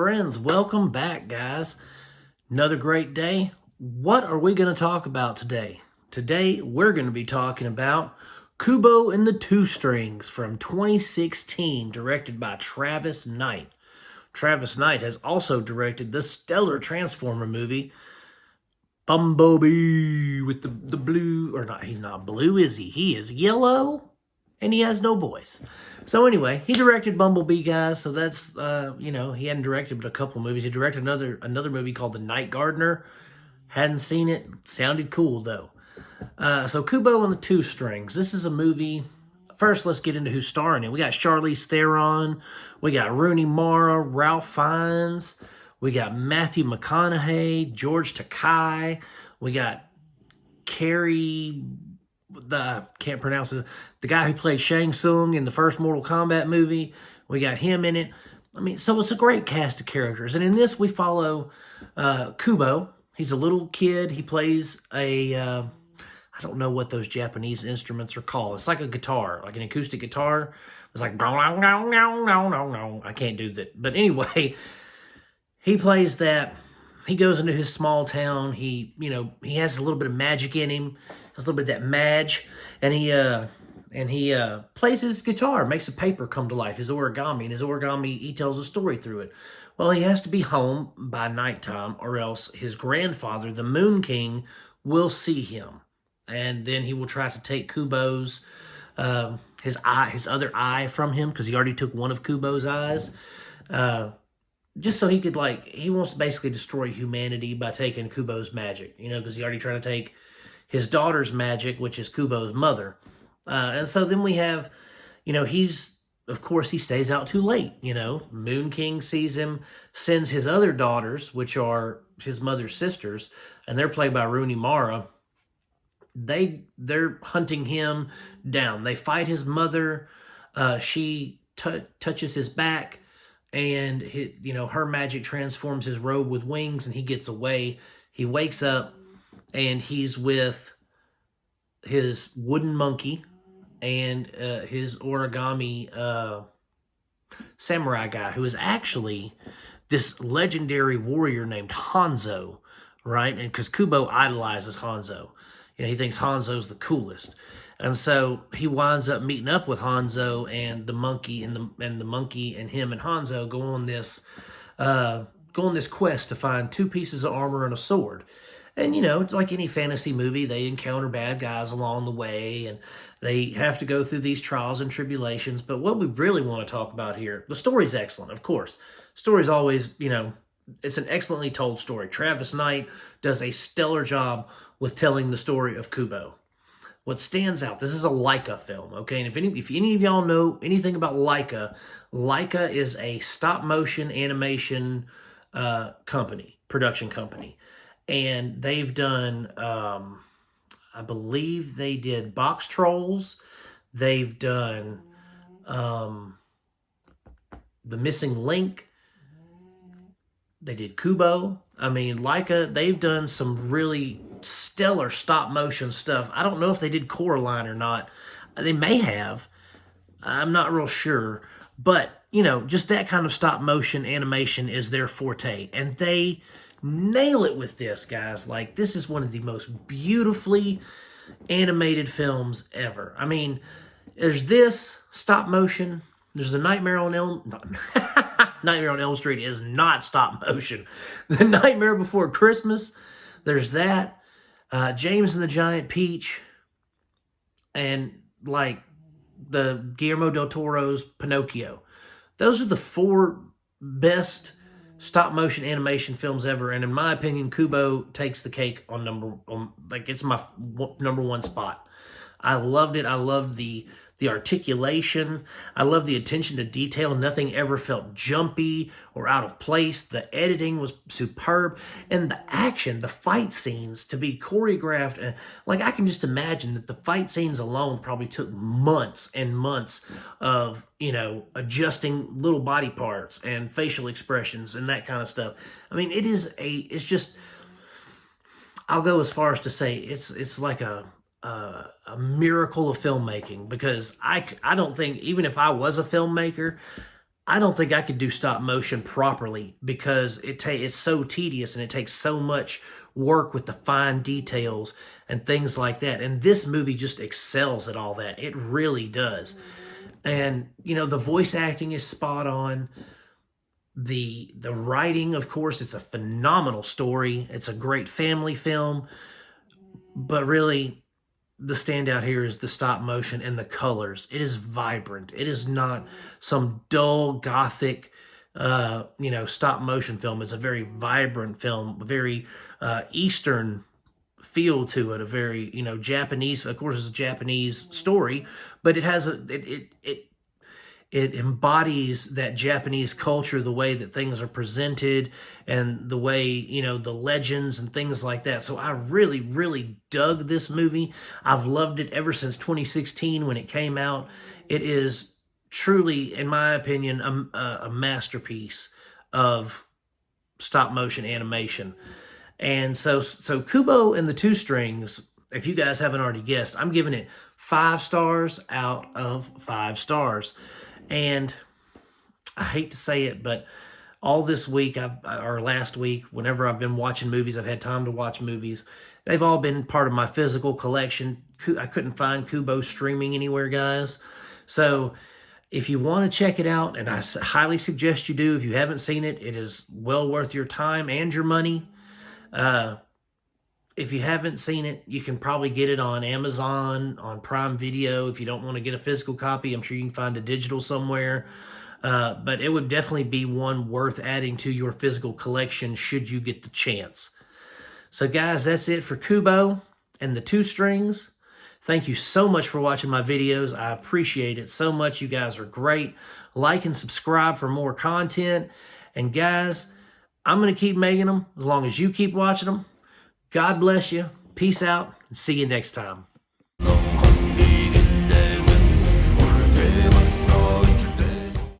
friends? Welcome back, guys. Another great day. What are we going to talk about today? Today, we're going to be talking about Kubo and the Two Strings from 2016, directed by Travis Knight. Travis Knight has also directed the stellar Transformer movie, Bumblebee, with the blue, or not, he's not blue, is he? He is yellow, and he has no voice. So anyway, he directed Bumblebee, guys. So that's, he hadn't directed but a couple movies. He directed another movie called The Night Gardener. Hadn't seen it. Sounded cool, though. So Kubo and the Two Strings. This is a movie. First, let's get into who's starring it. We got Charlize Theron. We got Rooney Mara, Ralph Fiennes. We got Matthew McConaughey, George Takei. We got Carrie... can't pronounce it. The guy who played Shang Tsung in the first Mortal Kombat movie. We got him in it. I mean, so it's a great cast of characters. And in this, we follow Kubo. He's a little kid. He plays I don't know what those Japanese instruments are called. It's like a guitar, like an acoustic guitar. It's like, I can't do that. But anyway, he plays that. He goes into his small town. He has a little bit of magic in him. Has a little bit of that madge, and he plays his guitar, makes a paper come to life, his origami, and his origami, he tells a story through it. Well, he has to be home by nighttime, or else his grandfather, the Moon King, will see him, and then he will try to take Kubo's his other eye from him, because he already took one of Kubo's eyes, just so he could, he wants to basically destroy humanity by taking Kubo's magic, because he already tried to take his daughter's magic, which is Kubo's mother. And so then we have, he stays out too late. Moon King sees him, sends his other daughters, which are his mother's sisters, and they're played by Rooney Mara. They're hunting him down. They fight his mother. She touches his back, and her magic transforms his robe with wings, and he gets away. He wakes up, and he's with his wooden monkey and his origami samurai guy, who is actually this legendary warrior named Hanzo, right? And because Kubo idolizes Hanzo. He thinks Hanzo's the coolest. And so he winds up meeting up with Hanzo and the monkey, and the monkey and him and Hanzo go on this quest to find two pieces of armor and a sword. And, like any fantasy movie, they encounter bad guys along the way, and they have to go through these trials and tribulations. But what we really want to talk about here, the story's excellent, of course. Story's always, it's an excellently told story. Travis Knight does a stellar job with telling the story of Kubo. What stands out, this is a Leica film, okay? And if any of y'all know anything about Leica, Leica is a stop-motion animation production company. And they've done, I believe they did Box Trolls. They've done The Missing Link. They did Kubo. I mean, Leica, they've done some really stellar stop-motion stuff. I don't know if they did Coraline or not. They may have. I'm not real sure. But, just that kind of stop-motion animation is their forte. And they nail it with this, guys. This is one of the most beautifully animated films ever. I mean, there's this stop motion. There's the Nightmare on Elm Street is not stop motion. The Nightmare Before Christmas. There's that. James and the Giant Peach. And the Guillermo del Toro's Pinocchio. Those are the four best stop-motion animation films ever, and in my opinion, Kubo takes the cake on it's my number one spot. I loved it. I loved the articulation. I loved the attention to detail. Nothing ever felt jumpy or out of place. The editing was superb, and the action, the fight scenes to be choreographed, and I can just imagine that the fight scenes alone probably took months and months of adjusting little body parts and facial expressions and that kind of stuff. I mean, it's just, I'll go as far as to say it's like a miracle of filmmaking, because I don't think, even if I was a filmmaker, I don't think I could do stop motion properly because it's so tedious and it takes so much work with the fine details and things like that. And this movie just excels at all that. It really does. And, you know, the voice acting is spot on. The writing, of course, it's a phenomenal story. It's a great family film. But really, the standout here is the stop motion and the colors. It is vibrant. It is not some dull gothic, stop motion film. It's a very vibrant film, a very Eastern feel to it. A very Japanese. Of course, it's a Japanese story, but it has it embodies that Japanese culture, the way that things are presented and the way, the legends and things like that. So I really, really dug this movie. I've loved it ever since 2016 when it came out. It is truly, in my opinion, a masterpiece of stop motion animation. And so Kubo and the Two Strings, if you guys haven't already guessed, I'm giving it 5 stars out of 5 stars. And I hate to say it, but all this week, or last week, whenever I've been watching movies, I've had time to watch movies. They've all been part of my physical collection. I couldn't find Kubo streaming anywhere, guys. So if you want to check it out, and I highly suggest you do, if you haven't seen it, it is well worth your time and your money. If you haven't seen it, you can probably get it on Amazon, on Prime Video. If you don't want to get a physical copy, I'm sure you can find a digital somewhere. But it would definitely be one worth adding to your physical collection should you get the chance. So guys, that's it for Kubo and the Two Strings. Thank you so much for watching my videos. I appreciate it so much. You guys are great. Like and subscribe for more content. And guys, I'm going to keep making them as long as you keep watching them. God bless you. Peace out, and see you next time.